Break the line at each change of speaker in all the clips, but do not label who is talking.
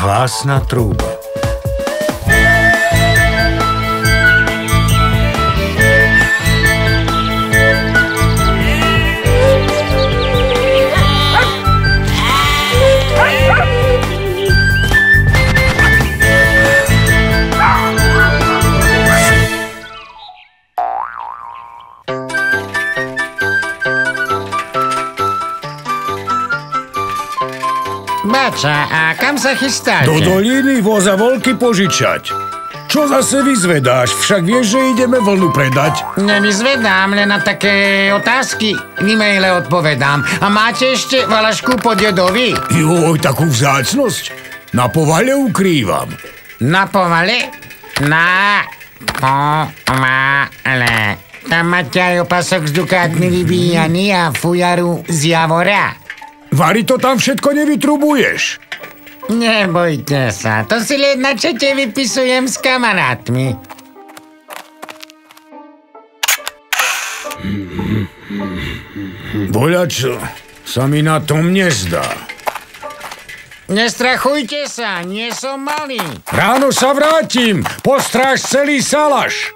hlásna trúba.
Bača, a kam sa chystáte?
Do doliny voza voľky požičať. Čo zase vyzvedáš? Však vieš, že ideme vlnu predať.
Nevyzvedám, len na také otázky v e-maile odpovedám. A máte ešte valašku po dedovi?
Joj, takú vzácnosť. Na povale ukrývam.
Na povale? Na povale. Tam máte aj opasok z dukátny vybíjaný a fujaru z javora.
Vary, to tam všetko nevytrubuješ.
Nebojte sa, to si len na čete vypisujem s kamarátmi.
Voľačo, sa mi na tom nezdá.
Nestrachujte sa, nie som malý.
Ráno sa vrátim, postráž celý salaš.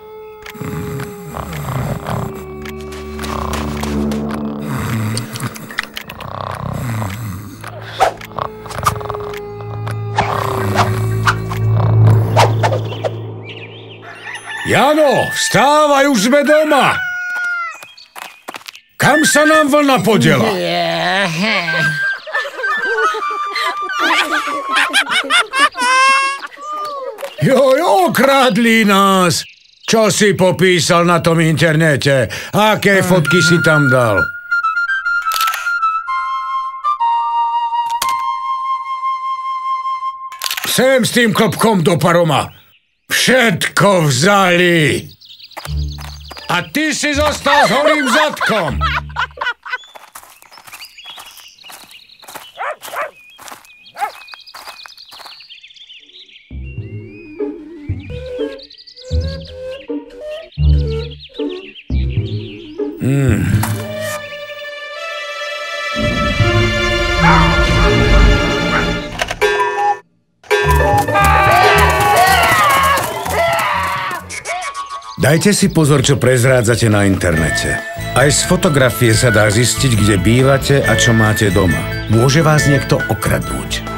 Jano, vstávaj, už sme doma. Kam sa nám vlna podela? Joj, okradli nás. Čo si popísal na tom internete? Aké fotky si tam dal? Sem s tým klopkom do paroma. Všetko vzali. A ty si zostal s holým zadkom. Dajte si pozor, čo prezrádzate na internete. Aj z fotografie sa dá zistiť, kde bývate a čo máte doma. Môže vás niekto okradnúť.